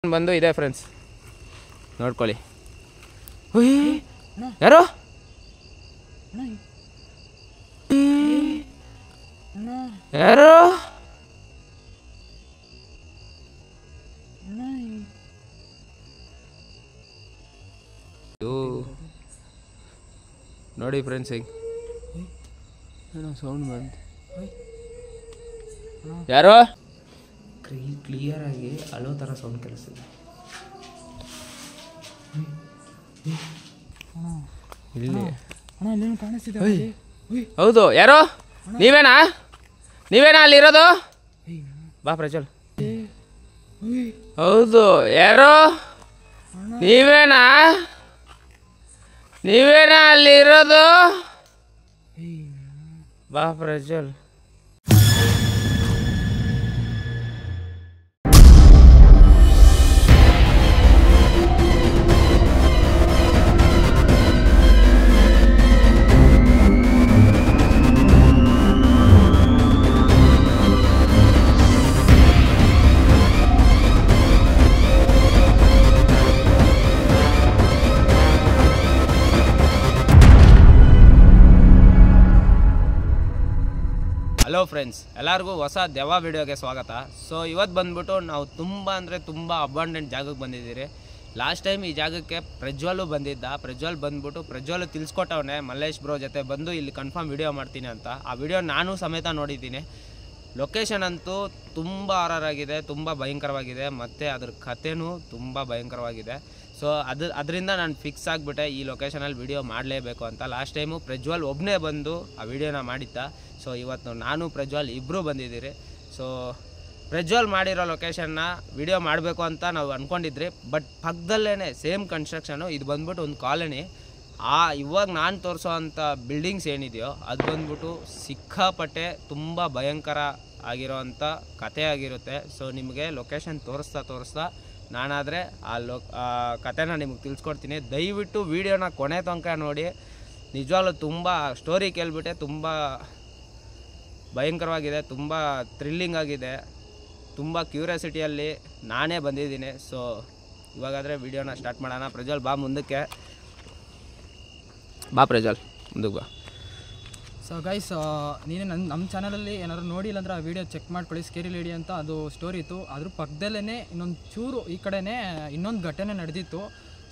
ಬಂದು ಇದೆ ಫ್ರೆಂಡ್ಸ್, ನೋಡ್ಕೊಳ್ಳಿ. ಯಾರು ಯಾರು ನೋಡಿ ಫ್ರೆಂಡ್ಸ್, ಹಿಂಗೆ ಏನೋ ಸೌಂಡ್ ಬಂತು. ಯಾರು ಕ್ಲಿಯರ್ ಆಗಿ ಅಳೋ ಥರ ಸೌಂಡ್ ಕೇಳಿಸ್ತಿದೆ. ಇಲ್ಲಿ ಕಾಣಿಸ್ತಿದೆ. ಹೌದು, ಯಾರು ನೀವೇನಾ ಅಲ್ಲಿರೋದು? ಬಾ ಪ್ರಜ್ವಲ್. ಹೌದು, ಯಾರು ನೀವೇನಾ ಅಲ್ಲಿರೋದು? ಬಾ ಪ್ರಜ್ವಲ್. ಹಲೋ ಫ್ರೆಂಡ್ಸ್, ಎಲ್ಲರಿಗೂ ಹೊಸ ದೆವ್ವ ವಿಡಿಯೋಗೆ ಸ್ವಾಗತ. ಸೊ ಇವತ್ತು ಬಂದ್ಬಿಟ್ಟು ನಾವು ತುಂಬ ಅಬಂಡೆಂಟ್ ಜಾಗಕ್ಕೆ ಬಂದಿದ್ದೀರಿ. ಲಾಸ್ಟ್ ಟೈಮ್ ಈ ಜಾಗಕ್ಕೆ ಪ್ರಜ್ವಲು ಬಂದಿದ್ದ. ಪ್ರಜ್ವಲ್ ತಿಳಿಸ್ಕೊಟ್ಟವನೆ ಮಲ್ಲೇಶ್ ಬ್ರೋ ಜೊತೆ ಬಂದು ಇಲ್ಲಿ ಕನ್ಫರ್ಮ್ ವಿಡಿಯೋ ಮಾಡ್ತೀನಿ ಅಂತ. ಆ ವಿಡಿಯೋ ನಾನು ಸಮೇತ ನೋಡಿದ್ದೀನಿ. ಲೊಕೇಶನ್ ಅಂತೂ ತುಂಬ ಹಾರರ್ ಆಗಿದೆ, ತುಂಬ ಭಯಂಕರವಾಗಿದೆ, ಮತ್ತು ಅದ್ರ ಕಥೆನೂ ತುಂಬ ಭಯಂಕರವಾಗಿದೆ. ಸೊ ಅದರಿಂದ ನಾನು ಫಿಕ್ಸ್ ಆಗಿಬಿಟ್ಟೆ ಈ ಲೊಕೇಶನಲ್ಲಿ ವಿಡಿಯೋ ಮಾಡಲೇಬೇಕು ಅಂತ. ಲಾಸ್ಟ್ ಟೈಮು ಪ್ರಜ್ವಲ್ ಒಬ್ಬನೇ ಬಂದು ಆ ವಿಡಿಯೋನ ಮಾಡಿದ್ದ. ಸೊ ಇವತ್ತು ನಾನು ಪ್ರಜ್ವಲ್ ಇಬ್ಬರು ಬಂದಿದ್ದೀರಿ. ಸೊ ಪ್ರಜ್ವಲ್ ಮಾಡಿರೋ ಲೊಕೇಶನ್ನ ವಿಡಿಯೋ ಮಾಡಬೇಕು ಅಂತ ನಾವು ಅಂದ್ಕೊಂಡಿದ್ರಿ. ಬಟ್ ಪಕ್ಕದಲ್ಲೇ ಸೇಮ್ ಕನ್ಸ್ಟ್ರಕ್ಷನು, ಇದು ಬಂದ್ಬಿಟ್ಟು ಒಂದು ಕಾಲನಿ. ಇವಾಗ ನಾನು ತೋರಿಸೋ ಅಂಥ ಬಿಲ್ಡಿಂಗ್ಸ್ ಏನಿದೆಯೋ ಅದು ಬಂದ್ಬಿಟ್ಟು ಸಿಕ್ಕಾಪಟ್ಟೆ ತುಂಬ ಭಯಂಕರ ಆಗಿರೋವಂಥ ಕತೆ ಆಗಿರುತ್ತೆ. ಸೊ ನಿಮಗೆ ಲೊಕೇಶನ್ ತೋರಿಸ್ತಾ ನಾನಾದರೆ ಆ ಕತೆನ ನಿಮಗೆ ತಿಳಿಸ್ಕೊಡ್ತೀನಿ. ದಯವಿಟ್ಟು ವೀಡಿಯೋನ ಕೊನೆ ತನಕ ನೋಡಿ. ನಿಜವಾಗ್ಲೂ ತುಂಬ ಸ್ಟೋರಿ ಕೇಳಿಬಿಟ್ಟೆ, ತುಂಬ ಭಯಂಕರವಾಗಿದೆ, ತುಂಬ ಥ್ರಿಲ್ಲಿಂಗ್ ಆಗಿದೆ, ತುಂಬ ಕ್ಯೂರಿಯಾಸಿಟಿಯಲ್ಲಿ ನಾನೇ ಬಂದಿದ್ದೀನಿ. ಸೊ ಇವಾಗಾದರೆ ವೀಡಿಯೋನ ಸ್ಟಾರ್ಟ್ ಮಾಡೋಣ. ಪ್ರಜ್ವಲ್ ಬಾ ಮುಂದಕ್ಕೆ, ಬಾ ಪ್ರಜ್ವಲ್ ಮುಂದಕ್ಕೆ ಬಾ. ಸೊ ಗೈಸ್, ನೀನು ನಮ್ಮ ಚಾನಲಲ್ಲಿ ಏನಾದ್ರು ನೋಡಿಲ್ಲ ಅಂದರೆ ಆ ವಿಡಿಯೋ ಚೆಕ್ ಮಾಡ್ಕೊಳ್ಳಿ. ಸ್ಕೇರಿ ಲೇಡಿ ಅಂತ ಅದು ಸ್ಟೋರಿ ಇತ್ತು. ಅದ್ರ ಪಕ್ಕದಲ್ಲೇ ಇನ್ನೊಂದು ಚೂರು ಈ ಕಡೆನೇ ಇನ್ನೊಂದು ಘಟನೆ ನಡೆದಿತ್ತು.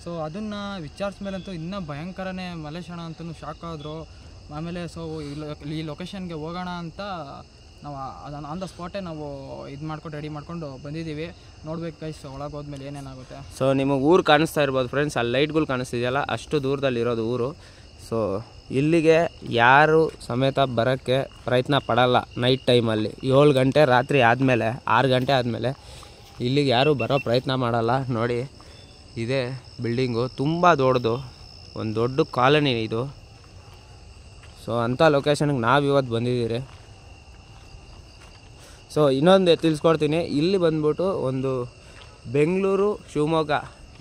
ಸೊ ಅದನ್ನು ವಿಚಾರಿಸ್ಮೇಲಂತೂ ಇನ್ನೂ ಭಯಂಕರನೇ. ಮಲ್ಲೇಶಣ್ಣ ಅಂತೂ ಶಾಕ್ ಆದರು. ಆಮೇಲೆ ಸೊ ಈ ಲೊಕೇಶನ್ಗೆ ಹೋಗೋಣ ಅಂತ ನಾವು ಅದನ್ನು ಆನ್ ದ ಸ್ಪಾಟೇ ನಾವು ರೆಡಿ ಮಾಡ್ಕೊಂಡು ಬಂದಿದ್ದೀವಿ. ನೋಡ್ಬೇಕು ಗೈಸ್ ಒಳಗೆ ಹೋದ್ಮೇಲೆ ಏನೇನಾಗುತ್ತೆ. ಸೊ ನಿಮಗೆ ಊರು ಕಾಣಿಸ್ತಾ ಇರ್ಬೋದು ಫ್ರೆಂಡ್ಸ್, ಅಲ್ಲಿ ಲೈಟ್ಗಳು ಕಾಣಿಸ್ತಿದೆಯಲ್ಲ, ಅಷ್ಟು ದೂರದಲ್ಲಿರೋದು ಊರು. ಸೊ ಇಲ್ಲಿಗೆ ಯಾರು ಸಮೇತ ಬರೋಕ್ಕೆ ಪ್ರಯತ್ನ ಪಡಲ್ಲ. ನೈಟ್ ಟೈಮಲ್ಲಿ 7 ಗಂಟೆ ರಾತ್ರಿ ಆದಮೇಲೆ, 6 ಗಂಟೆ ಆದಮೇಲೆ ಇಲ್ಲಿಗೆ ಯಾರೂ ಬರೋ ಪ್ರಯತ್ನ ಮಾಡಲ್ಲ. ನೋಡಿ, ಇದೇ ಬಿಲ್ಡಿಂಗು, ತುಂಬ ದೊಡ್ಡದು, ಒಂದು ದೊಡ್ಡ ಕಾಲನಿ ಇದು. ಸೊ ಅಂಥ ಲೊಕೇಶನ್ಗೆ ನಾವು ಇವತ್ತು ಬಂದಿದ್ದೀರಿ. ಸೊ ಇನ್ನೊಂದು ತಿಳಿಸ್ಕೊಡ್ತೀನಿ. ಇಲ್ಲಿ ಬಂದ್ಬಿಟ್ಟು ಒಂದು ಬೆಂಗಳೂರು ಶಿವಮೊಗ್ಗ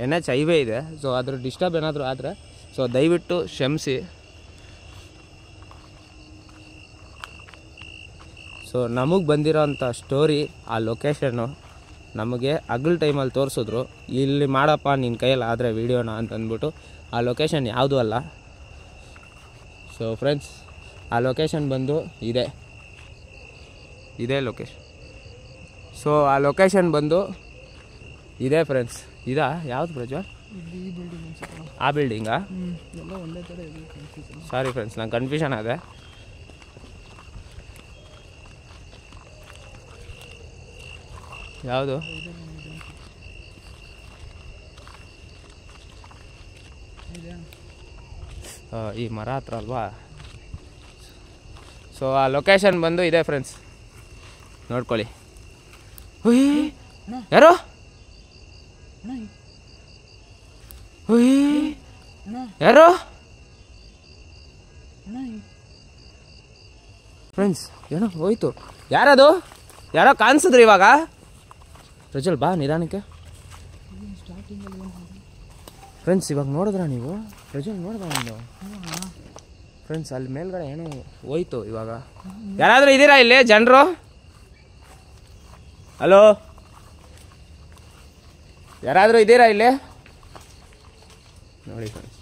NH ಹೈವೇ ಇದೆ. ಸೊ ಅದ್ರ ಡಿಸ್ಟರ್ಬ್ ಏನಾದರೂ ಆದರೆ ಸೊ ದಯವಿಟ್ಟು ಕ್ಷಮಿಸಿ. ಸೊ ನಮಗೆ ಬಂದಿರೋ ಅಂಥ ಸ್ಟೋರಿ, ಆ ಲೊಕೇಶನ್ನು ನಮಗೆ ಹಗಲ್ ಟೈಮಲ್ಲಿ ತೋರಿಸಿದ್ರು. ಇಲ್ಲಿ ಮಾಡಪ್ಪ ನಿನ್ನ ಕೈಯಲ್ಲಿ ಆದರೆ ವೀಡಿಯೋನ ಅಂತಂದ್ಬಿಟ್ಟು. ಆ ಲೊಕೇಶನ್ ಯಾವುದೂ ಅಲ್ಲ. ಸೊ ಫ್ರೆಂಡ್ಸ್, ಆ ಲೊಕೇಶನ್ ಬಂದು ಇದೇ ಲೊಕೇಶನ್. ಸೊ ಆ ಲೊಕೇಶನ್ ಬಂದು ಇದೆ ಫ್ರೆಂಡ್ಸ್. ಯಾವುದು ಪ್ರಜ್ವಲ್? ಆ ಬಿಲ್ಡಿಂಗಾ? ಸಾರಿ ಫ್ರೆಂಡ್ಸ್, ನಂಗೆ ಕನ್ಫ್ಯೂಷನ್ ಆದೆ. ಯಾವುದು? ಈ ಮರ ಹತ್ರ ಅಲ್ವಾ? ಸೊ ಆ ಲೊಕೇಶನ್ ಬಂದು ಇದೆ ಫ್ರೆಂಡ್ಸ್, ನೋಡ್ಕೊಳ್ಳಿ. ಯಾರು ಫ್ರೆಂಡ್ಸ್? ಏನೋ ಹೋಯ್ತು. ಯಾರದು? ಯಾರೋ ಕಾಣಿಸಿದ್ರಿ ಇವಾಗ? ಪ್ರಜ್ವಲ್ ಬಾ ನಿಧಾನಕ್ಕೆ. ಫ್ರೆಂಡ್ಸ್ ಇವಾಗ ನೋಡಿದ್ರ ನೀವು? ಪ್ರಜ್ವಲ್ ನೋಡಿದ್ರ ನೀವು? ಫ್ರೆಂಡ್ಸ್ ಅಲ್ಲಿ ಮೇಲ್ಗಡೆ ಏನೋ ಹೋಯ್ತು ಇವಾಗ. ಯಾರಾದರೂ ಇದ್ದೀರಾ ಇಲ್ಲಿ ಜನರು? ಹಲೋ ಯಾರಾದರೂ ಇದ್ದೀರಾ ಇಲ್ಲಿ? ನೋಡಿ ಫ್ರೆಂಡ್ಸ್,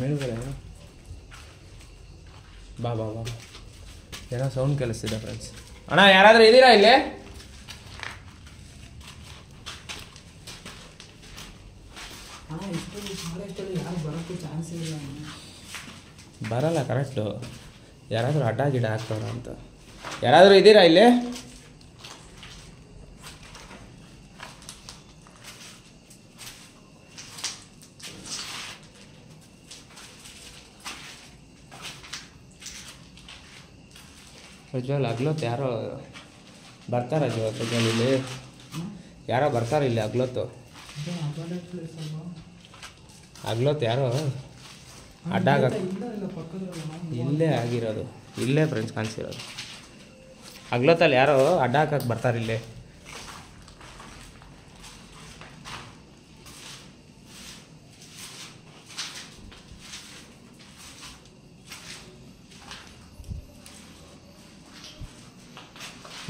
ಮೇಲ್ಗಡೆ ಬಾ ಬಾ ಬಾ ಏನೋ ಸೌಂಡ್ ಕೇಳಿಸ್ತಿದೆ ಫ್ರೆಂಡ್ಸ್. ಅಣ್ಣ ಯಾರಾದರೂ ಇದ್ದೀರಾ ಇಲ್ಲಿ? ಬರಲ್ಲ ಕರೆಕ್ಟು. ಯಾರಾದರೂ ಅಡ್ಡ ಗಿಡ ಹಾಕ್ತಾರ ಅಂತ. ಯಾರಾದರೂ ಇದ್ದೀರಾ ಇಲ್ಲಿ? ಪ್ರಜ್ವಲ್ ಹಗ್ಲೊತ್ತು ಯಾರೋ ಬರ್ತಾರ ಪ್ರಜ್ವಲ್ ಇಲ್ಲಿ? ಯಾರೋ ಬರ್ತಾರೆ ಇಲ್ಲಿ ಹಗ್ಲೊತ್ತು? ಹಗ್ಲೊತ್ತು ಯಾರೋ ಅಡ್ಡ ಇಲ್ಲೇ ಆಗಿರೋದು, ಇಲ್ಲೇ ಫ್ರೆಂಡ್ಸ್ ಕಾಣಿಸಿರೋದು. ಹಗ್ಲೊತ್ತಲ್ಲಿ ಯಾರೋ ಅಡ್ಡ ಹಾಕಕ್ಕೆ ಬರ್ತಾರೆ ಇಲ್ಲಿ.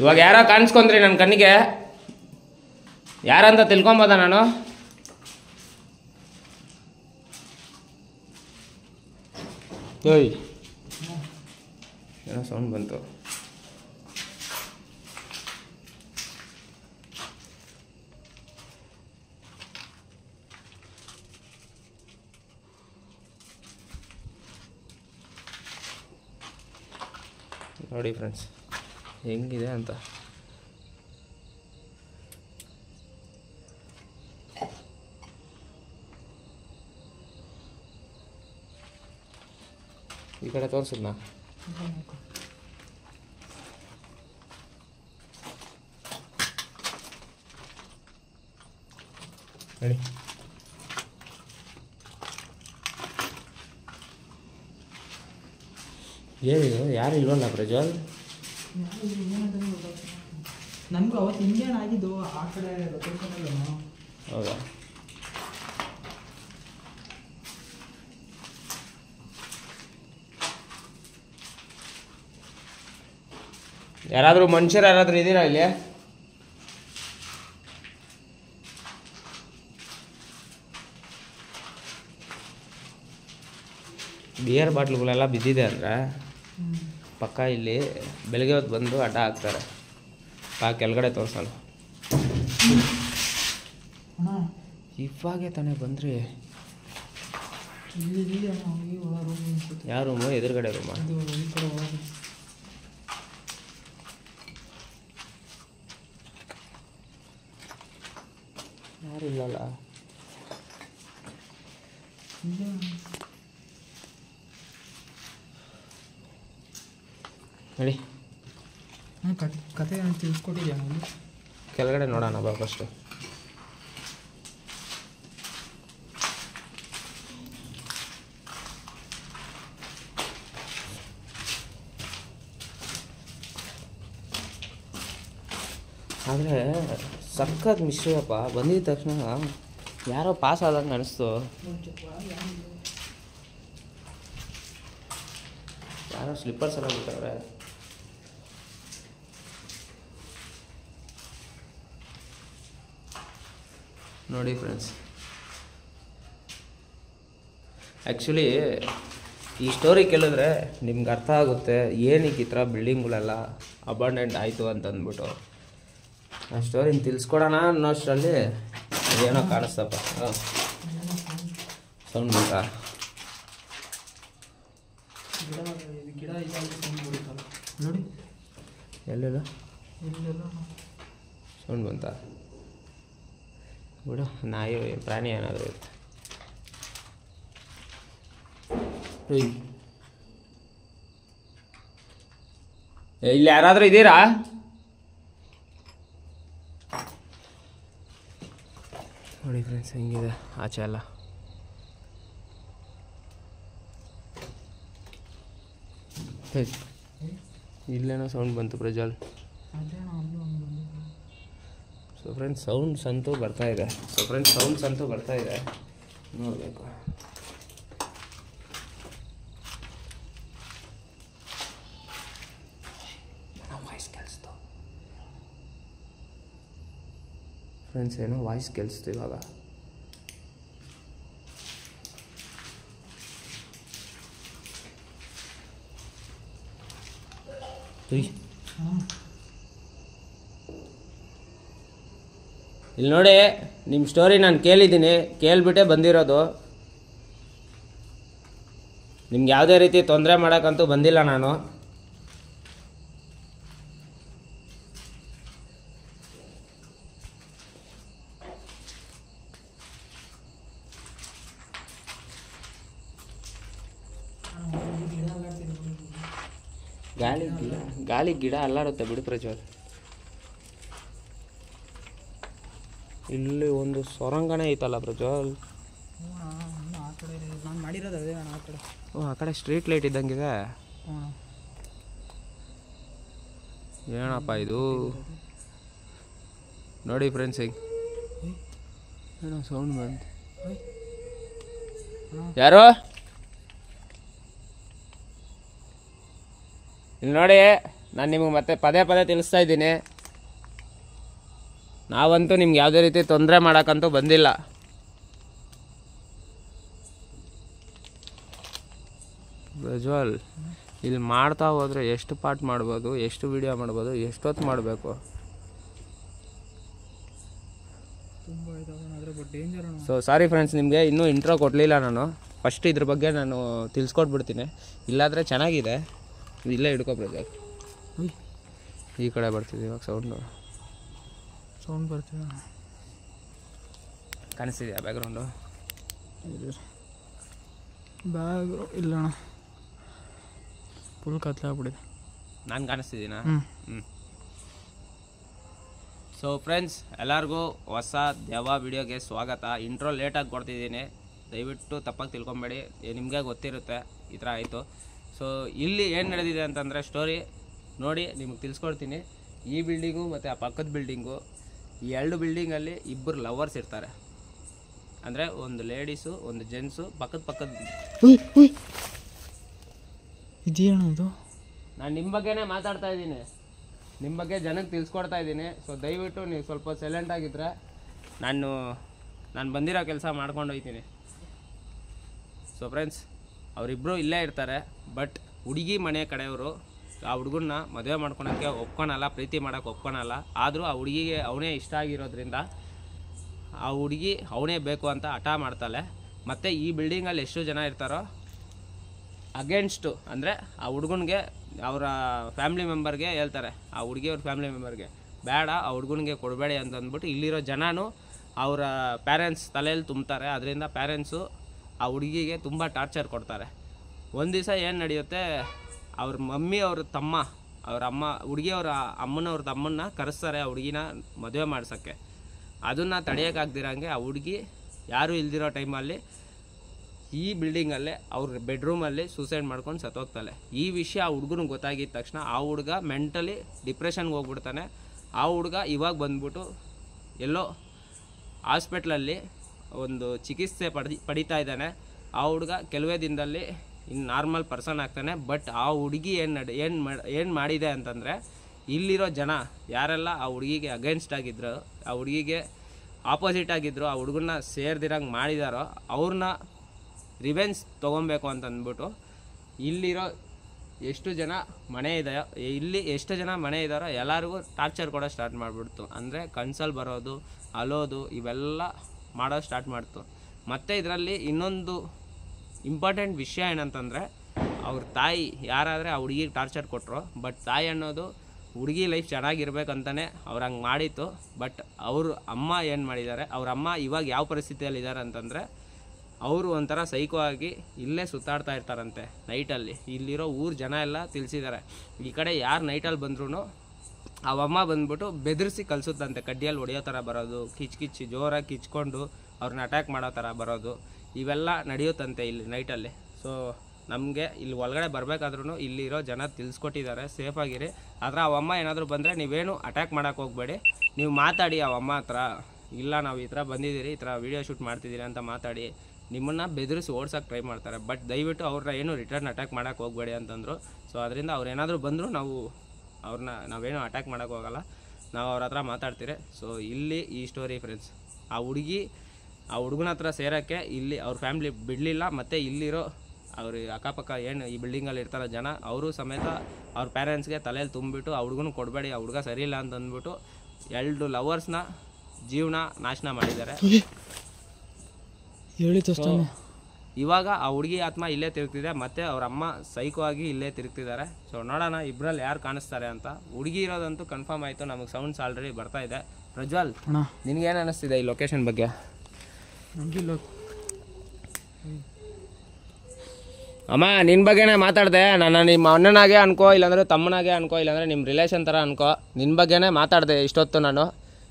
ಇವಾಗ ಯಾರೋ ಕಾಣಿಸ್ಕೊಂಡ್ರಿ ನನ್ನ ಕಣ್ಣಿಗೆ, ಯಾರಂತ ತಿಳ್ಕೊಬೋದ ನಾನು? ಓಯ್ ಏನೋ ಸೌಂಡ್ ಬಂತು. ನೋಡಿ ಫ್ರೆಂಡ್ಸ್ ಹೆಂಗಿದೆ ಅಂತ. ಈ ಕಡೆ ತೋರಿಸಿದ್ನಾ? ಹೇಳಿ. ಏನಿದು? ಯಾರು ಇಲ್ವಲ್ಲ ಪ್ರಜ್ವಲ್? ನನಗೂ ಅವತ್ತು ಹಿಂಗೇನು ಆಗಿದ್ದು ಆ ಕಡೆ ಲೊಕೇಶನ್. ಹೌದಾ? ಯಾರಾದರೂ ಮನುಷ್ಯರು ಯಾರಾದರೂ ಇದ್ದೀರಾ ಇಲ್ಲಿ? ಬಿಯರ್ ಬಾಟ್ಲುಗಳೆಲ್ಲ ಬಿದ್ದಿದೆ ಅಂದರೆ ಪಕ್ಕ ಇಲ್ಲಿ ಬೆಳಗ್ಗೆ ಹೊತ್ತು ಬಂದು ಅಡ್ಡ ಹಾಕ್ತಾರೆ. ಕೆಳಗಡೆ ತೋರಿಸೋಣ. ಇವಾಗೆ ತಾನೇ ಬಂದ್ರಿ. ಯಾವ ರೂಮು? ಎದುರುಗಡೆ ರೂಮಾ? ಯಾರು ಇಲ್ಲಲ್ಲ. ಹೇಳಿ. ಕತೆ ತಿಳಿಸ್ಕೊಟ್ಟಿದ್ಯಾ? ಕೆಳಗಡೆ ನೋಡೋಣ ಬಾ ಫಸ್ಟು. ಆದರೆ ಸಖತ್ ಮಿಶ್ರಿಯಪ್ಪ. ಬಂದಿದ್ದ ತಕ್ಷಣ ಯಾರೋ ಪಾಸ್ ಆದಂಗೆ ಅನಿಸ್ತು. ಯಾರೋ ಸ್ಲಿಪ್ಪರ್ಸ್ ಎಲ್ಲ ಬಿಟ್ಟವ್ರೆ. ನೋಡಿ ಫ್ರೆಂಡ್ಸ್, ಆ್ಯಕ್ಚುಲಿ ಈ ಸ್ಟೋರಿ ಕೇಳಿದ್ರೆ ನಿಮ್ಗೆ ಅರ್ಥ ಆಗುತ್ತೆ ಏನಕ್ಕೆ ಈ ಥರ ಬಿಲ್ಡಿಂಗ್ಗಳೆಲ್ಲ ಅಬಂಡೆಂಟ್ ಆಯಿತು ಅಂತಂದ್ಬಿಟ್ಟು. ಆ ಸ್ಟೋರಿನ ತಿಳಿಸ್ಕೊಡೋಣ ಅನ್ನೋಷ್ಟರಲ್ಲಿ ಏನೋ ಕಾಣಿಸ್ತಪ್ಪ. ಸೌಂಡ್ ಬೇಕಾ? ನೋಡಿ ಎಲ್ಲೆಲ್ಲ ಸೌಂಡ್ ಬಂತ? ಬಿಡು, ನಾಯಿ ಪ್ರಾಣಿ ಏನಾದರೂ ಇರುತ್ತೆ. ಇಲ್ಲಿ ಯಾರಾದರೂ ಇದ್ದೀರಾ? ನೋಡಿ ಫ್ರೆಂಡ್ಸ್ ಹೆಂಗಿದೆ ಆಚೆ ಎಲ್ಲ. ಇಲ್ಲೇನೋ ಸೌಂಡ್ ಬಂತು ಪ್ರಜ್ವಲ್. ಸೊ ಫ್ರೆಂಡ್ಸ್ ಸೌಂಡ್ಸ್ ಅಂತೂ ಬರ್ತಾ ಇದೆ. ನೋಡಬೇಕು. ವಾಯ್ಸ್ ಕೇಳಿಸ್ತು. ಫ್ರೆಂಡ್ಸ್ ಏನೋ ವಾಯ್ಸ್ ಕೇಳಿಸ್ತು ಇವಾಗ. ಇಲ್ಲಿ ನೋಡಿ, ನಿಮ್ಮ ಸ್ಟೋರಿ ನಾನು ಕೇಳಿದ್ದೀನಿ, ಕೇಳಿಬಿಟ್ಟೆ ಬಂದಿರೋದು. ನಿಮ್ಗೆ ಯಾವುದೇ ರೀತಿ ತೊಂದರೆ ಮಾಡೋಕ್ಕಂತೂ ಬಂದಿಲ್ಲ ನಾನು. ಗಾಳಿ ಗಿಡ ಅಲ್ಲಾಡುತ್ತೆ ಬಿಡು ಪ್ರಜ್ವಲ್. ಇಲ್ಲಿ ಒಂದು ಸೊರಂಗನೇ ಐತಲ್ಲ ಪ್ರಜ್ವಲ್. ನಾನು ಮಾಡಿರೋದು ಅದೇ ಆ ಕಡೆ. ಓ, ಆ ಕಡೆ ಸ್ಟ್ರೀಟ್ ಲೈಟ್ ಇದ್ದಂಗಿದೆ. ಏನಪ್ಪ ಇದು ನೋಡಿ ಫ್ರೆಂಡ್ಸ್, ಹಿಂಗೆ ಏನೋ ಸೌಂಡ್ ಬಂತು. ಯಾರು ಇಲ್ಲಿ ನೋಡಿ, ನಾನು ನಿಮಗೆ ಮತ್ತೆ ಪದೇ ಪದೇ ತಿಳಿಸ್ತಾ ಇದ್ದೀನಿ, ನಾವಂತೂ ನಿಮ್ಗೆ ಯಾವುದೇ ರೀತಿ ತೊಂದರೆ ಮಾಡೋಕ್ಕಂತೂ ಬಂದಿಲ್ಲ. ಪ್ರಜ್ವಲ್, ಇಲ್ಲಿ ಮಾಡ್ತಾ ಹೋದರೆ ಎಷ್ಟು ಪಾರ್ಟ್ ಮಾಡ್ಬೋದು, ಎಷ್ಟು ವಿಡಿಯೋ ಮಾಡ್ಬೋದು, ಎಷ್ಟೊತ್ತು ಮಾಡಬೇಕು. ಸೊ ಸಾರಿ ಫ್ರೆಂಡ್ಸ್, ನಿಮಗೆ ಇನ್ನೂ ಇಂಟ್ರೋ ಕೊಡಲಿಲ್ಲ ನಾನು. ಫಸ್ಟ್ ಇದ್ರ ಬಗ್ಗೆ ನಾನು ತಿಳಿಸ್ಕೊಟ್ಬಿಡ್ತೀನಿ, ಇಲ್ಲಾಂದರೆ ಚೆನ್ನಾಗಿದೆ. ಇಲ್ಲೇ ಹಿಡ್ಕೊ ಪ್ರಜ್ವಲ್. ಈ ಕಡೆ ಬರ್ತಿದೆ ಇವಾಗ ಸೌಂಡ್ ಬರ್ತಿದೆ. ಕಾಣಿಸ್ತಿದೆಯಾ ಬ್ಯಾಕ್ಗ್ರೌಂಡು? ಇಲ್ಲ ಅಣ್ಣ, ಫುಲ್ ಕತ್ಲೆ ಆಗ್ಬಿಟ್ಟಿದೆ. ನಾನು ಕಾಣಿಸ್ತಿದ್ದೀನಾ? ಸೊ ಫ್ರೆಂಡ್ಸ್, ಎಲ್ಲರಿಗೂ ಹೊಸ ದೆವ್ವ ವಿಡಿಯೋಗೆ ಸ್ವಾಗತ. ಇಂಟ್ರೋ ಲೇಟಾಗಿ ಕೊಡ್ತಿದ್ದೀನಿ, ದಯವಿಟ್ಟು ತಪ್ಪಾಗಿ ತಿಳ್ಕೊಬೇಡಿ, ನಿಮಗೆ ಗೊತ್ತಿರುತ್ತೆ ಈ ಥರ ಆಯಿತು. ಸೊ ಇಲ್ಲಿ ಏನು ನಡೆದಿದೆ ಅಂತಂದರೆ ಸ್ಟೋರಿ ನೋಡಿ ನಿಮಗೆ ತಿಳಿಸ್ಕೊಡ್ತೀನಿ. ಈ ಬಿಲ್ಡಿಂಗು ಮತ್ತು ಆ ಪಕ್ಕದ ಬಿಲ್ಡಿಂಗು, ಈ ಎರಡು ಬಿಲ್ಡಿಂಗಲ್ಲಿ ಇಬ್ಬರು ಲವರ್ಸ್ ಇರ್ತಾರೆ. ಅಂದರೆ ಒಂದು ಲೇಡೀಸು ಒಂದು ಜೆಂಟ್ಸು ಪಕ್ಕದ ಇದೇನದು? ನಾನು ನಿಮ್ಮ ಬಗ್ಗೆನೇ ಮಾತಾಡ್ತಾ ಇದ್ದೀನಿ, ನಿಮ್ಮ ಬಗ್ಗೆ ಜನಕ್ಕೆ ತಿಳಿಸ್ಕೊಡ್ತಾ ಇದ್ದೀನಿ. ಸೊ ದಯವಿಟ್ಟು ನೀವು ಸ್ವಲ್ಪ ಸೈಲೆಂಟ್ ಆಗಿದ್ದರೆ ನಾನು ಬಂದಿರೋ ಕೆಲಸ ಮಾಡ್ಕೊಂಡು ಹೋಗ್ತೀನಿ. ಸೊ ಫ್ರೆಂಡ್ಸ್, ಅವರಿಬ್ಬರು ಇಲ್ಲೇ ಇರ್ತಾರೆ. ಬಟ್ ಹುಡುಗಿ ಮನೆ ಕಡೆಯವರು ಆ ಹುಡುಗನ್ನ ಮದುವೆ ಮಾಡ್ಕೊಳಕ್ಕೆ ಒಪ್ಕೊಳಲ್ಲ, ಪ್ರೀತಿ ಮಾಡೋಕ್ಕೆ ಒಪ್ಕೊಳಲ್ಲ. ಆದರೂ ಆ ಹುಡುಗಿಗೆ ಅವನೇ ಇಷ್ಟ ಆಗಿರೋದ್ರಿಂದ ಆ ಹುಡುಗಿ ಅವನೇ ಬೇಕು ಅಂತ ಹಠ ಮಾಡ್ತಾಳೆ. ಮತ್ತು ಈ ಬಿಲ್ಡಿಂಗಲ್ಲಿ ಎಷ್ಟು ಜನ ಇರ್ತಾರೋ ಅಗೇನ್ಸ್ಟು, ಅಂದರೆ ಆ ಹುಡುಗನಿಗೆ ಅವರ ಫ್ಯಾಮ್ಲಿ ಮೆಂಬರ್ಗೆ ಹೇಳ್ತಾರೆ, ಆ ಹುಡುಗಿಯವ್ರ ಫ್ಯಾಮ್ಲಿ ಮೆಂಬರ್ಗೆ ಬೇಡ, ಆ ಹುಡುಗನಿಗೆ ಕೊಡಬೇಡಿ ಅಂತ ಅಂದ್ಬಿಟ್ಟು ಇಲ್ಲಿರೋ ಜನನೂ ಅವರ ಪ್ಯಾರೆಂಟ್ಸ್ ತಲೆಯಲ್ಲಿ ತುಂಬ್ತಾರೆ. ಅದರಿಂದ ಪ್ಯಾರೆಂಟ್ಸು ಆ ಹುಡುಗಿಗೆ ತುಂಬ ಟಾರ್ಚರ್ ಕೊಡ್ತಾರೆ. ಒಂದು ದಿವಸ ಏನು ನಡೆಯುತ್ತೆ, ಅವ್ರ ಮಮ್ಮಿ ಅವ್ರ ತಮ್ಮ, ಅವ್ರ ಅಮ್ಮ, ಹುಡುಗಿಯವ್ರ ಅಮ್ಮನವ್ರ ತಮ್ಮನ್ನ ಕರೆಸ್ತಾರೆ ಆ ಹುಡುಗಿನ ಮದುವೆ ಮಾಡ್ಸೋಕ್ಕೆ. ಅದನ್ನು ತಡೆಯೋಕ್ಕಾಗ್ದಿರಂಗೆ ಆ ಹುಡುಗಿ ಯಾರೂ ಇಲ್ದಿರೋ ಟೈಮಲ್ಲಿ ಈ ಬಿಲ್ಡಿಂಗಲ್ಲೇ ಅವ್ರ ಬೆಡ್ರೂಮಲ್ಲಿ ಸೂಸೈಡ್ ಮಾಡ್ಕೊಂಡು ಸತ್ತೋಗ್ತಾಳೆ. ಈ ವಿಷಯ ಆ ಹುಡುಗನಿಗೆ ಗೊತ್ತಾಗಿದ್ದ ತಕ್ಷಣ ಆ ಹುಡುಗ ಮೆಂಟಲಿ ಡಿಪ್ರೆಷನ್ಗೆ ಹೋಗ್ಬಿಡ್ತಾನೆ. ಆ ಹುಡುಗ ಇವಾಗ ಬಂದ್ಬಿಟ್ಟು ಎಲ್ಲೋ ಹಾಸ್ಪಿಟ್ಲಲ್ಲಿ ಒಂದು ಚಿಕಿತ್ಸೆ ಪಡಿತಾ ಇದ್ದಾನೆ. ಆ ಹುಡುಗ ಕೆಲವೇ ದಿನದಲ್ಲಿ ಇನ್ನು ನಾರ್ಮಲ್ ಪರ್ಸನ್ ಆಗ್ತಾನೆ. ಬಟ್ ಆ ಹುಡುಗಿ ಏನು ಮಾಡಿದೆ ಅಂತಂದರೆ, ಇಲ್ಲಿರೋ ಜನ ಯಾರೆಲ್ಲ ಆ ಹುಡುಗಿಗೆ ಅಗೇನ್ಸ್ಟ್ ಆಗಿದ್ರು, ಆ ಹುಡುಗಿಗೆ ಆಪೋಸಿಟ್ ಆಗಿದ್ದರು, ಆ ಹುಡುಗನ್ನ ಸೇರ್ದಿರಂಗೆ ಮಾಡಿದಾರೋ ಅವ್ರನ್ನ ರಿವೆಂಜ್ ತೊಗೊಬೇಕು ಅಂತಂದ್ಬಿಟ್ಟು ಇಲ್ಲಿರೋ ಎಷ್ಟು ಜನ ಮನೆ ಇದ್ದಾರೋ ಎಲ್ಲರಿಗೂ ಟಾರ್ಚರ್ ಕೊಡೋ ಸ್ಟಾರ್ಟ್ ಮಾಡಿಬಿಡ್ತು. ಅಂದರೆ ಕನ್ಸಲ್ಲಿ ಬರೋದು, ಅಲೋದು, ಇವೆಲ್ಲ ಮಾಡೋದು ಸ್ಟಾರ್ಟ್ ಮಾಡ್ತು. ಮತ್ತು ಇದರಲ್ಲಿ ಇನ್ನೊಂದು ಇಂಪಾರ್ಟೆಂಟ್ ವಿಷಯ ಏನಂತಂದರೆ, ಅವ್ರ ತಾಯಿ ಯಾರಾದರೆ ಆ ಹುಡುಗಿಗೆ ಟಾರ್ಚರ್ ಕೊಟ್ಟರು. ಬಟ್ ತಾಯಿ ಅನ್ನೋದು ಹುಡುಗಿ ಲೈಫ್ ಚೆನ್ನಾಗಿರ್ಬೇಕಂತಲೇ ಅವ್ರು ಹಂಗೆ ಮಾಡಿತ್ತು. ಬಟ್ ಅವ್ರ ಅಮ್ಮ ಏನು ಮಾಡಿದ್ದಾರೆ, ಅವ್ರ ಅಮ್ಮ ಇವಾಗ ಯಾವ ಪರಿಸ್ಥಿತಿಯಲ್ಲಿದ್ದಾರೆ ಅಂತಂದರೆ, ಅವರು ಒಂಥರ ಸೈಕೋ ಆಗಿ ಇಲ್ಲೇ ಸುತ್ತಾಡ್ತಾ ಇರ್ತಾರಂತೆ ನೈಟಲ್ಲಿ. ಇಲ್ಲಿರೋ ಊರು ಜನ ಎಲ್ಲ ತಿಳಿಸಿದ್ದಾರೆ. ಈ ಕಡೆ ಯಾರು ನೈಟಲ್ಲಿ ಬಂದ್ರೂ ಅವಮ್ಮ ಬಂದ್ಬಿಟ್ಟು ಬೆದರಿಸಿ ಕಲಿಸುತ್ತಂತೆ. ಕಡ್ಡಿಯಲ್ಲಿ ಹೊಡೆಯೋ ಥರ ಬರೋದು, ಕಿಚ್ಚಿ ಜೋರಾಗಿ ಕಿಚ್ಕೊಂಡು ಅವ್ರನ್ನ ಅಟ್ಯಾಕ್ ಮಾಡೋ ಥರ ಬರೋದು, ಇವೆಲ್ಲ ನಡೆಯುತ್ತಂತೆ ಇಲ್ಲಿ ನೈಟಲ್ಲಿ. ಸೊ ನಮಗೆ ಇಲ್ಲಿ ಒಳಗಡೆ ಬರಬೇಕಾದ್ರೂ ಇಲ್ಲಿರೋ ಜನ ತಿಳಿಸ್ಕೊಟ್ಟಿದ್ದಾರೆ, ಸೇಫಾಗಿರಿ. ಆದರೆ ಅವಮ್ಮ ಏನಾದರೂ ಬಂದರೆ ನೀವೇನು ಅಟ್ಯಾಕ್ ಮಾಡೋಕ್ಕೆ ಹೋಗಬೇಡಿ, ನೀವು ಮಾತಾಡಿ ಅವಮ್ಮ ಹತ್ರ, ಇಲ್ಲ ನಾವು ಈ ಥರ ಬಂದಿದ್ದೀರಿ, ಈ ಥರ ವೀಡಿಯೋ ಶೂಟ್ ಮಾಡ್ತಿದ್ದೀರಿ ಅಂತ ಮಾತಾಡಿ. ನಿಮ್ಮನ್ನು ಬೆದರಿಸಿ ಓಡ್ಸೋಕ್ಕೆ ಟ್ರೈ ಮಾಡ್ತಾರೆ. ಬಟ್ ದಯವಿಟ್ಟು ಅವ್ರನ್ನ ಏನು ರಿಟರ್ನ್ ಅಟ್ಯಾಕ್ ಮಾಡೋಕ್ಕೆ ಹೋಗಬೇಡಿ ಅಂತಂದರು. ಸೊ ಅದರಿಂದ ಅವ್ರು ಏನಾದರೂ ಬಂದರೂ ನಾವೇನು ಅಟ್ಯಾಕ್ ಮಾಡೋಕ್ಕೆ ಹೋಗಲ್ಲ. ನಾವು ಅವ್ರ ಹತ್ರ ಮಾತಾಡ್ತೀರಿ. ಸೊ ಇಲ್ಲಿ ಈ ಸ್ಟೋರಿ ಫ್ರೆಂಡ್ಸ್. ಆ ಹುಡುಗನ ಹತ್ರ ಸೇರೋಕ್ಕೆ ಇಲ್ಲಿ ಅವ್ರ ಫ್ಯಾಮ್ಲಿ ಬಿಡಲಿಲ್ಲ. ಮತ್ತು ಇಲ್ಲಿರೋ ಅವ್ರ ಅಕ್ಕಪಕ್ಕ ಏನು ಈ ಬಿಲ್ಡಿಂಗಲ್ಲಿ ಇರ್ತಾರೋ ಜನ ಅವರು ಸಮೇತ ಅವ್ರ ಪೇರೆಂಟ್ಸ್ಗೆ ತಲೆಯಲ್ಲಿ ತುಂಬಿಬಿಟ್ಟು ಆ ಹುಡುಗನ ಕೊಡಬೇಡಿ, ಆ ಹುಡುಗ ಸರಿ ಇಲ್ಲ ಅಂತ ಅಂದ್ಬಿಟ್ಟು 2 ಲವರ್ಸ್ನ ಜೀವನ ನಾಶನ ಮಾಡಿದ್ದಾರೆ. ಇವಾಗ ಆ ಹುಡುಗಿ ಆತ್ಮ ಇಲ್ಲೇ ತಿರುಗ್ತಿದೆ, ಮತ್ತು ಅವ್ರ ಅಮ್ಮ ಸೈಕೋ ಆಗಿ ಇಲ್ಲೇ ತಿರುಗ್ತಿದ್ದಾರೆ. ಸೊ ನೋಡೋಣ ಇಬ್ಬರಲ್ಲಿ ಯಾರು ಕಾಣಿಸ್ತಾರೆ ಅಂತ. ಹುಡುಗಿ ಇರೋದಂತೂ ಕನ್ಫರ್ಮ್ ಆಯಿತು. ನಮಗೆ ಸೌಂಡ್ಸ್ ಆಲ್ರೆಡಿ ಬರ್ತಾ ಇದೆ. ಪ್ರಜ್ವಲ್, ನಿನಗೇನು ಅನ್ನಿಸ್ತಿದೆ ಈ ಲೊಕೇಶನ್ ಬಗ್ಗೆ? ಅಮ್ಮ ನಿನ್ನ ಬಗ್ಗೆನೇ ಮಾತಾಡಿದೆ ನಾನು. ನಿಮ್ಮ ಅಣ್ಣನಾಗೆ ಅನ್ಕೋ, ಇಲ್ಲಾಂದರೆ ತಮ್ಮನಾಗೆ ಅನ್ಕೋ, ಇಲ್ಲಾಂದರೆ ನಿಮ್ಮ ರಿಲೇಷನ್ ಥರ ಅನ್ಕೋ, ನಿನ್ನ ಬಗ್ಗೆನೇ ಮಾತಾಡಿದೆ ಇಷ್ಟೊತ್ತು ನಾನು.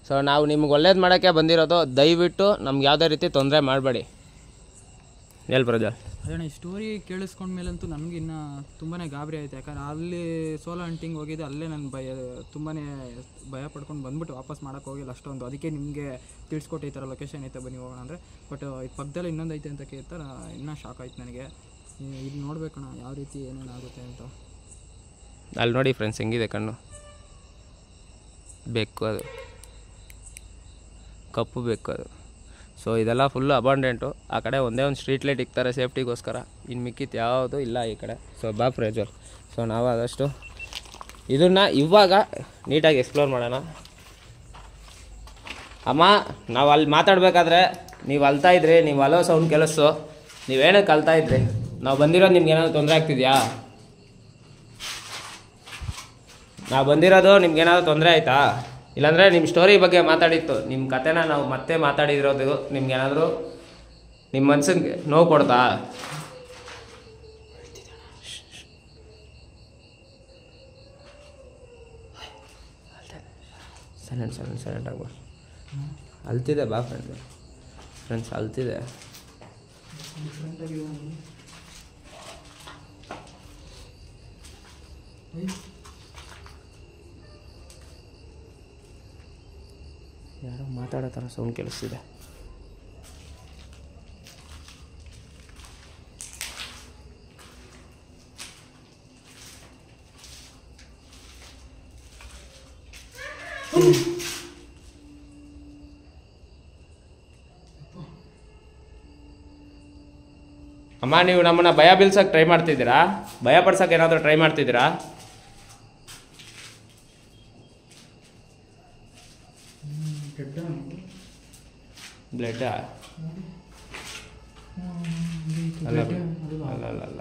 ಸೊ ನಾವು ನಿಮ್ಗೆ ಒಳ್ಳೇದು ಮಾಡೋಕ್ಕೆ ಬಂದಿರೋದು. ದಯವಿಟ್ಟು ನಮ್ಗೆ ಯಾವುದೇ ರೀತಿ ತೊಂದರೆ ಮಾಡಬೇಡಿ. ಹೇಳಿ ಪ್ರಜ್ವಲ್. ಅದೇ ಈ ಸ್ಟೋರಿ ಕೇಳಿಸ್ಕೊಂಡ್ಮೇಲಂತೂ ನನಗೆ ಇನ್ನೂ ತುಂಬಾ ಗಾಬರಿ ಆಯಿತು. ಯಾಕಂದ್ರೆ ಅಲ್ಲಿ ಸೋಲೋ ಹಂಟಿಂಗ್ ಹೋಗಿದ್ದೆ, ಅಲ್ಲೇ ನಾನು ತುಂಬಾ ಭಯ ಪಡ್ಕೊಂಡು ಬಂದ್ಬಿಟ್ಟು ವಾಪಸ್ ಮಾಡೋಕ್ಕೆ ಹೋಗಿಲ್ಲ ಅಷ್ಟೊಂದು. ಅದಕ್ಕೆ ನಿಮಗೆ ತಿಳಿಸ್ಕೊಟ್ಟು ಈ ಥರ ಲೊಕೇಶನ್ ಐತೆ ಬನ್ನಿ ಹೋಗೋಣ ಅಂದರೆ. ಬಟ್ ಇದು ಪಕ್ಕದಲ್ಲಿ ಇನ್ನೊಂದು ಐತೆ ಅಂತ ಕೇಳ್ತಾರೆ, ಇನ್ನೂ ಶಾಕ್ ಆಯ್ತು ನನಗೆ. ಇದು ನೋಡ್ಬೇಕಣ್ಣ ಯಾವ ರೀತಿ ಏನೇನು ಆಗುತ್ತೆ ಅಂತ. ಅಲ್ಲಿ ನೋಡಿ ಫ್ರೆಂಡ್ಸ್ ಹೆಂಗಿದೆ ಕಣ್ಣು, ಬೆಕ್ಕು ಅದು, ಕಪ್ಪು ಬೆಕ್ಕು ಅದು. ಸೊ ಇದೆಲ್ಲ ಫುಲ್ಲು ಅಬಾಂಡೆಂಟು. ಆ ಕಡೆ ಒಂದೇ ಒಂದು ಸ್ಟ್ರೀಟ್ ಲೈಟ್ ಇಕ್ತಾರೆ ಸೇಫ್ಟಿಗೋಸ್ಕರ, ಇನ್ನು ಮಿಕ್ಕಿತ್ತು ಯಾವುದೂ ಇಲ್ಲ ಈ ಕಡೆ. ಸೊ ಬಾ ಪ್ರಜ್ವಲ್. ಸೊ ನಾವು ಆದಷ್ಟು ಇದನ್ನು ಇವಾಗ ನೀಟಾಗಿ ಎಕ್ಸ್ಪ್ಲೋರ್ ಮಾಡೋಣ. ಅಮ್ಮ ನಾವು ಅಲ್ಲಿ ಮಾತಾಡಬೇಕಾದ್ರೆ ನೀವು ಅಳ್ತಾಯಿದ್ರಿ, ನೀವು ಅಲೋ ಸೌಂಡ್ ಕೆಲಸು, ನೀವೇನಕ್ಕೆ ಅಳ್ತಾಯಿದ್ರಿ? ನಾವು ಬಂದಿರೋದು ನಿಮ್ಗೆ ಏನಾದರೂ ತೊಂದರೆ ಆಗ್ತಿದೆಯಾ? ನಾವು ಬಂದಿರೋದು ನಿಮ್ಗೇನಾದರೂ ತೊಂದರೆ ಆಯಿತಾ? ಇಲ್ಲಾಂದರೆ ನಿಮ್ಮ ಸ್ಟೋರಿ ಬಗ್ಗೆ ಮಾತಾಡಿತ್ತು, ನಿಮ್ಮ ಕತೆನ ನಾವು ಮತ್ತೆ ಮಾತಾಡಿರೋದು ನಿಮ್ಗೇನಾದರೂ ನಿಮ್ಮ ಮನ್ಸಿಗೆ ನೋವು ಕೊಡ್ತಾ? ಸೈಲೆಂಟ್ ಆಗ್ಬಾ. ಅಲ್ತಿದೆ ಬಾ ಫ್ರೆಂಡ್ಸ್ ಅಲ್ತಿದೆ. ಯಾರೋ ಮಾತಾಡೋ ಥರ ಸೌಂಡ್ ಕೇಳಿಸ್ತಿದೆ. ಅಮ್ಮ ನೀವು ನಮ್ಮನ್ನ ಭಯ ಬೀಳ್ಸಕ್ಕೆ ಟ್ರೈ ಮಾಡ್ತಿದ್ದೀರಾ? ಭಯ ಪಡ್ಸಕ್ಕೆ ಏನಾದರೂ ಟ್ರೈ ಮಾಡ್ತಿದ್ದೀರಾ? ಬ್ಲಡ್ ಅಲ್ಲ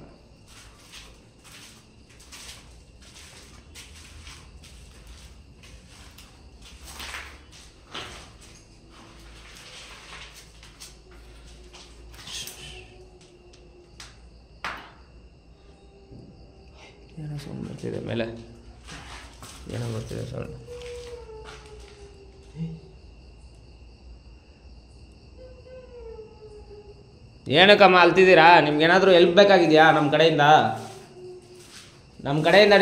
ಏನೋ ಸೌಂಡ್ ಬರ್ತಿದೆ ಮೇಲೆ, ಏನೋ ಬರ್ತಿದೆ ಸೌಂಡ್. ಏನಕ್ಕಮ್ಮ ಅಲ್ತಿದ್ದೀರಾ? ನಿಮ್ಗೇನಾದರೂ ಹೆಲ್ಪ್ ಬೇಕಾಗಿದೆಯಾ ನಮ್ಮ ಕಡೆಯಿಂದ?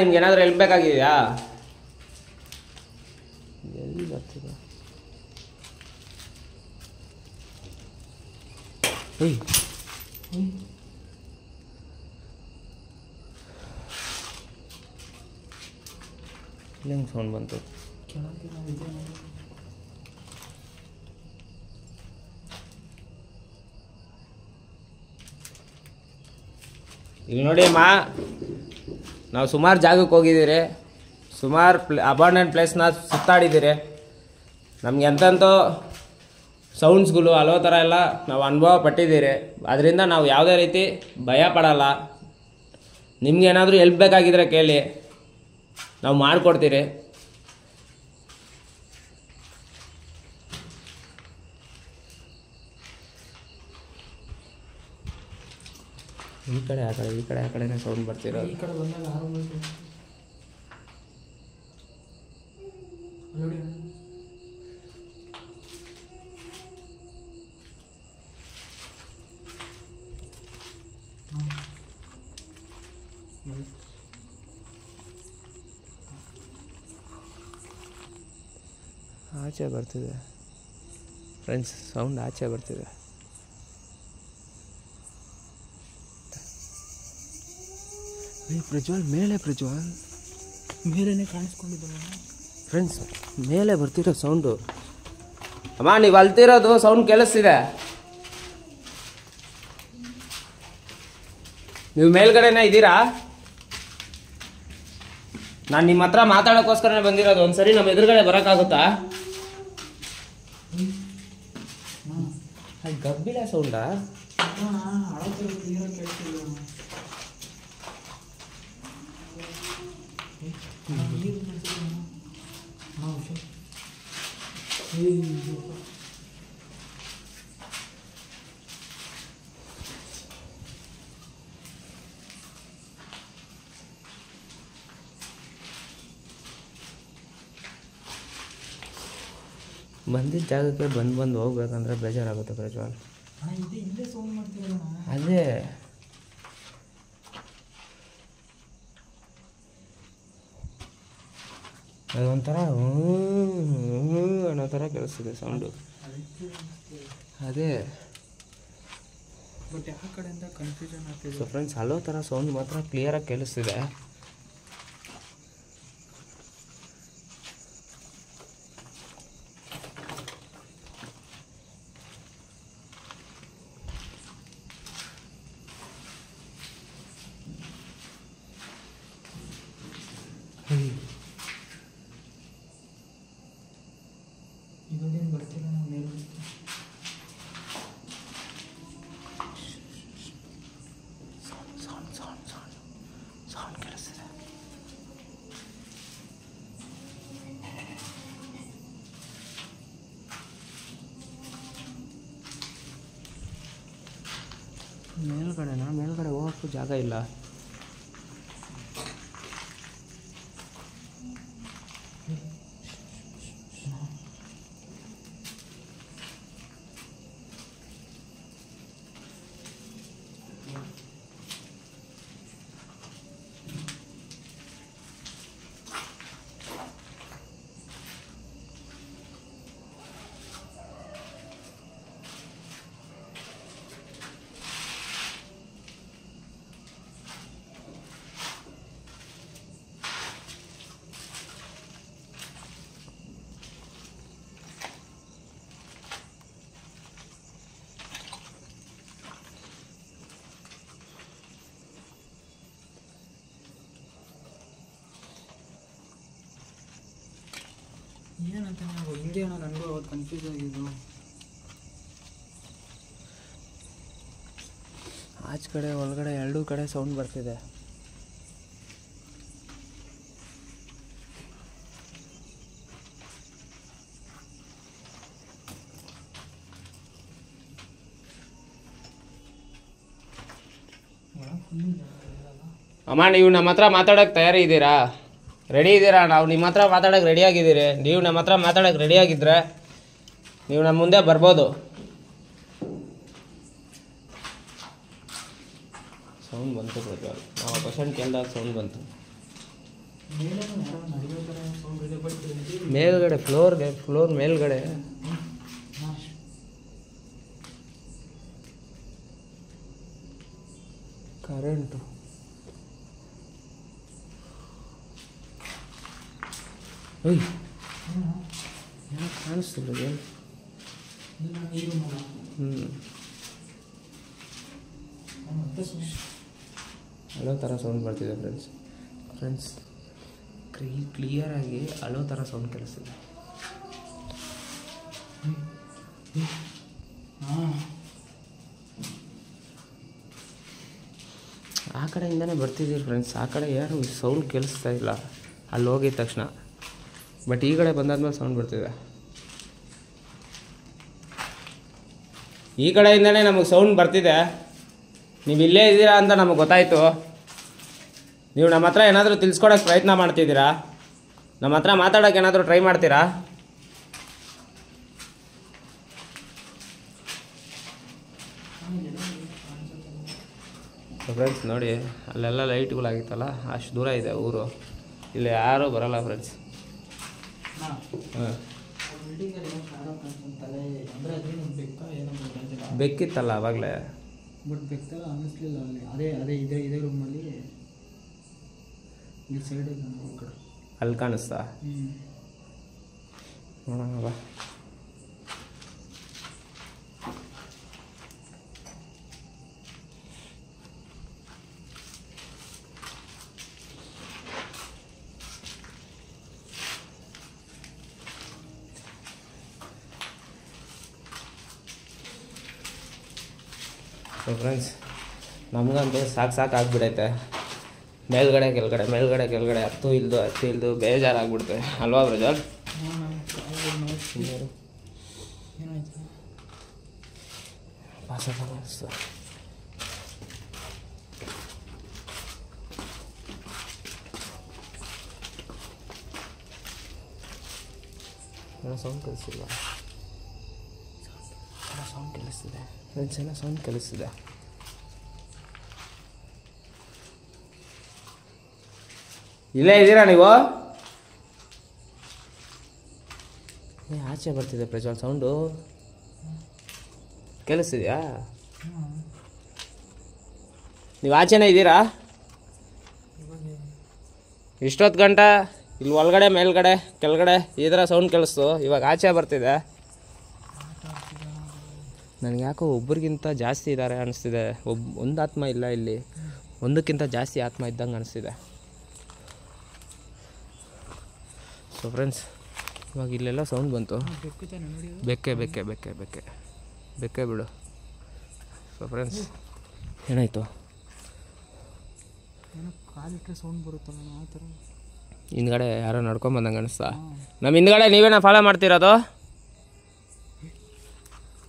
ನಿಮ್ಗೇನಾದರೂ ಹೆಲ್ಪ್ ಬೇಕಾಗಿದೆಯಾ? ಎಲ್ಲಿ ಬರ್ತಿದ? ಹೆಂಗೆ ಸೌಂಡ್ ಬಂತು? ಇಲ್ಲಿ ನೋಡಿ ಅಮ್ಮ, ನಾವು ಸುಮಾರು ಜಾಗಕ್ಕೆ ಹೋಗಿದ್ದೀರಿ, ಸುಮಾರು ಅಬಾಂಡೆಂಟ್ ಪ್ಲೇಸ್ನ ಸುತ್ತಾಡಿದ್ದೀರಿ. ನಮ್ಗೆ ಎಂತೆಂಥೋ ಸೌಂಡ್ಸ್ಗಳು ಅಲೋ ಥರ ಎಲ್ಲ ನಾವು ಅನುಭವ ಪಟ್ಟಿದ್ದೀರಿ. ಅದರಿಂದ ನಾವು ಯಾವುದೇ ರೀತಿ ಭಯ ಪಡಲ್ಲ. ನಿಮ್ಗೇನಾದರೂ ಹೆಲ್ಪ್ ಬೇಕಾಗಿದ್ರೆ ಕೇಳಿ, ನಾವು ಮಾಡಿಕೊಡ್ತೀರಿ. ಈ ಕಡೆ ಆ ಕಡೆನೇ ಸೌಂಡ್ ಬರ್ತಿರೋದು. ಈ ಕಡೆ ಬಂದಾಗ ಆಚೆ ಬರ್ತಿದೆ ಫ್ರೆಂಡ್ಸ್, ಸೌಂಡ್ ಆಚೆ ಬರ್ತಿದೆ. ಪ್ರಜ್ವಲ್ ಮೇಲೆನೇ ಕಾಣಿಸ್ಕೊಂಡಿದ್ದಲ್ಲ. ಫ್ರೆಂಡ್ಸ್ ಮೇಲೆ ಬರ್ತಿರೋ ಸೌಂಡು. ಅಮ್ಮ ನೀವು ಅಲ್ತಿರೋದು ಸೌಂಡ್ ಕೇಳಿಸ್ತಿದೆ. ನೀವು ಮೇಲ್ಗಡೆನೇ ಇದ್ದೀರಾ? ನಾನು ನಿಮ್ಮ ಹತ್ರ ಮಾತಾಡೋಕ್ಕೋಸ್ಕರನೇ ಬಂದಿರೋದು. ಒಂದ್ಸರಿ ನಮ್ಮ ಎದುರುಗಡೆ ಬರೋಕ್ಕಾಗುತ್ತಾ? ಗಬ್ಬಿಲ ಸೌಂಡಾ? ಬಂದಿದ್ದ ಜಾಗಕ್ಕೆ ಬಂದು ಹೋಗ್ಬೇಕಂದ್ರೆ ಬೇಜಾರಾಗುತ್ತೆ ಪ್ರಜ್ವಲ್. ಅದೇ ಅದೊಂಥರ ಅನ್ನೋ ಥರ ಕೇಳಿಸ್ತಿದೆ ಸೌಂಡು. ಅದೇ ಬಟ್ ಯಾವ ಕಡೆಯಿಂದ ಕನ್ಫ್ಯೂಷನ್ ಆಗ್ತಿದೆ. ಸೊ ಫ್ರೆಂಡ್ಸ್ ಹಲೋ ಥರ ಸೌಂಡ್ ಮಾತ್ರ ಕ್ಲಿಯರಾಗಿ ಕೇಳಿಸ್ತಿದೆ. ಇವಾಗೇನು ಬರ್ತಿಲ್ಲ ನಾವು ಮೇಲೆ ಸೌಂಡ್ ಕೇಳಿಸ್ತಿದೆ. ಮೇಲ್ಗಡೆ ಹೋಗೋಕ್ಕೂ ಜಾಗ ಇಲ್ಲ. ಏನಂತ ನಾವು ಹಿಂಗೆ ಏನೋ ನನಗೂ ಅವತ್ತು ಕನ್ಫ್ಯೂಸ್ ಆಗಿದ್ದು. ಆಚೆ ಕಡೆ ಒಳಗಡೆ ಎರಡೂ ಕಡೆ ಸೌಂಡ್ ಬರ್ತಿದೆ. ಅಮ್ಮ ನೀವು ನಮ್ಮ ಹತ್ರ ಮಾತಾಡೋಕ್ಕೆ ತಯಾರಿ ಇದ್ದೀರಾ? ರೆಡಿ ಇದ್ದೀರಾ? ನಾವು ನಿಮ್ಮ ಹತ್ರ ಮಾತಾಡೋಕ್ಕೆ ರೆಡಿಯಾಗಿದ್ದೀರಿ. ನೀವು ನಮ್ಮ ಹತ್ರ ಮಾತಾಡೋಕ್ಕೆ ರೆಡಿಯಾಗಿದ್ದರೆ ನೀವು ನಮ್ಮ ಮುಂದೆ ಬರ್ಬೋದು. ಸೌಂಡ್ ಬಂತು ಪ್ರಜ್ವಲ್. ನಾವು ಕ್ವಶನ್ ಕೇಳಿದಾಗ ಸೌಂಡ್ ಬಂತು. ಮೇಲ್ಗಡೆ ಫ್ಲೋರ್ ಮೇಲ್ಗಡೆ ಕರೆಂಟು. ಏಯ್ ಏನೋ ಕಾಣಿಸ್ತಿಲ್ಲ ಏನು? ಅಳೋ ಥರ ಸೌಂಡ್ ಬರ್ತಿದೆ ಫ್ರೆಂಡ್ಸ್ ಕ್ಲಿಯರಾಗಿ ಅಳೋ ಥರ ಸೌಂಡ್ ಕೇಳಿಸ್ತಿದೆ. ಆ ಕಡೆಯಿಂದನೇ ಬರ್ತಿದ್ದೀರಿ ಫ್ರೆಂಡ್ಸ್. ಆ ಕಡೆ ಯಾರು ಸೌಂಡ್ ಕೇಳಿಸ್ತಾ ಇಲ್ಲ ಅಲ್ಲಿ ಹೋಗಿದ ತಕ್ಷಣ. ಬಟ್ ಈ ಕಡೆ ಬಂದಾದ್ಮೇಲೆ ಸೌಂಡ್ ಬರ್ತಿದೆ. ಈ ಕಡೆಯಿಂದನೇ ನಮಗೆ ಸೌಂಡ್ ಬರ್ತಿದೆ. ನೀವು ಇಲ್ಲೇ ಇದ್ದೀರಾ ಅಂತ ನಮಗೆ ಗೊತ್ತಾಯಿತು. ನೀವು ನಮ್ಮ ಹತ್ರ ಏನಾದರೂ ತಿಳಿಸ್ಕೊಡೋಕ್ಕೆ ಪ್ರಯತ್ನ ಮಾಡ್ತಿದ್ದೀರಾ? ನಮ್ಮ ಹತ್ರ ಮಾತಾಡೋಕ್ಕೆ ಏನಾದರೂ ಟ್ರೈ ಮಾಡ್ತೀರಾ? ಫ್ರೆಂಡ್ಸ್ ನೋಡಿ ಅಲ್ಲೆಲ್ಲ ಲೈಟ್ಗಳಾಗಿತ್ತಲ್ಲ, ಅಷ್ಟು ದೂರ ಇದೆ ಊರು. ಇಲ್ಲಿ ಯಾರೂ ಬರೋಲ್ಲ ಫ್ರೆಂಡ್ಸ್. ಹಾಂ ಬೆಕ್ಕಿತ್ತಲ್ಲ ಆವಾಗಲೇ. ಬಟ್ ಬೆಕ್ಕಲ್ಲ ಅನ್ನಿಸ್ಲಿಲ್ಲ ಅಲ್ಲಿ. ಅದೇ ಇದೇ ರೂಮಲ್ಲಿ ಈ ಸೈಡ್ ಅಲ್ಲಿ ಕಾಣಿಸ್ತಾ? ನೋಡೋಣ ಬಾ. ಸೊ ಫ್ರೆಂಡ್ಸ್, ನಮಗಂತೂ ಸಾಕು ಆಗ್ಬಿಡೈತೆ. ಮೇಲ್ಗಡೆ ಕೆಳಗಡೆ ಹತ್ತು ಇಲ್ದು ಬೇಜಾರಾಗ್ಬಿಡುತ್ತೆ ಅಲ್ವಾ ಪ್ರಜ್ವಲ್? ಸೌಂಡ್ ಕಲಿಸಿಲ್ಲ, ಸೌಂಡ್ ಕೇಳಿಸ್ತಿದೆ ಫ್ರೆಂಡ್ಸ್, ಏನೋ ಸೌಂಡ್ ಕೇಳಿಸ್ತಿದೆ. ಇಲ್ಲೇ ಇದ್ದೀರಾ ನೀವು? ಆಚೆ ಬರ್ತಿದೆ ಪ್ರಜ್ವಲ್, ಸೌಂಡು ಕೇಳಿಸ್ತಿದ್ಯಾ? ನೀವು ಆಚೆನೇ ಇದ್ದೀರಾ? ಇಷ್ಟೊತ್ತು ಗಂಟ ಇಲ್ಲಿ ಒಳಗಡೆ ಮೇಲ್ಗಡೆ ಕೆಳಗಡೆ ಈ ಥರ ಸೌಂಡ್ ಕೇಳಿಸ್ತು, ಇವಾಗ ಆಚೆ ಬರ್ತಿದೆ. ನನಗೆ ಯಾಕೋ ಒಬ್ರಿಗಿಂತ ಜಾಸ್ತಿ ಇದ್ದಾರೆ ಅನಿಸ್ತಿದೆ. ಒಂದು ಆತ್ಮ ಇಲ್ಲ ಇಲ್ಲಿ, ಒಂದಕ್ಕಿಂತ ಜಾಸ್ತಿ ಆತ್ಮ ಇದ್ದಂಗೆ ಅನಿಸ್ತಿದೆ. ಸೊ ಫ್ರೆಂಡ್ಸ್, ಇವಾಗ ಇಲ್ಲೆಲ್ಲ ಸೌಂಡ್ ಬಂತು. ಬೆಕ್ಕೆ ಬಿಡು. ಸೊ ಫ್ರೆಂಡ್ಸ್, ಏನಾಯಿತು? ಸೌಂಡ್ ಬರುತ್ತಲ್ಲ ಆ ಥರ. ಹಿಂದ್ಗಡೆ ಯಾರೋ ನಡ್ಕೊಂಬಂದಂಗೆ ಅನಿಸ್ತಾ? ನಮ್ಮ ಹಿಂದ್ಗಡೆ ನೀವೇನ ಫಾಲೋ ಮಾಡ್ತಿರೋದು?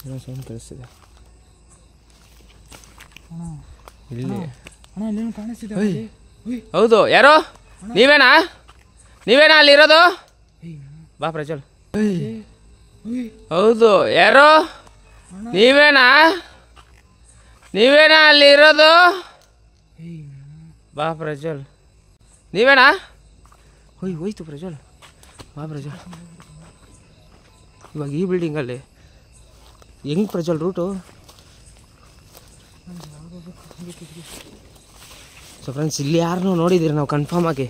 ಏನೋ ಸೌಂಡ್ ಕೇಳಿಸ್ತಿದೆ ಇಲ್ಲಿ. ಹೌದು, ಯಾರೋ? ನೀವೇನಾ ಅಲ್ಲಿರೋದು? ಬಾ ಪ್ರಜ್ವಲ್. ಹೌದು, ಯಾರೋ? ನೀವೇನಾ ಅಲ್ಲಿರೋದು? ಬಾ ಪ್ರಜ್ವಲ್. ನೀವೇನಾ? ಹೋಯ್ತು ಪ್ರಜ್ವಲ್, ಬಾ ಪ್ರಜ್ವಲ್. ಇವಾಗ ಈ ಬಿಲ್ಡಿಂಗಲ್ಲಿ ಹೆಂಗೆ ಪ್ರಜ್ವಲ್ ರೂಟು? ಸೊ ಫ್ರೆಂಡ್ಸ್, ಇಲ್ಲಿ ಯಾರನ್ನೂ ನೋಡಿದ್ದೀರಿ ನಾವು ಕನ್ಫರ್ಮ್ ಆಗಿ?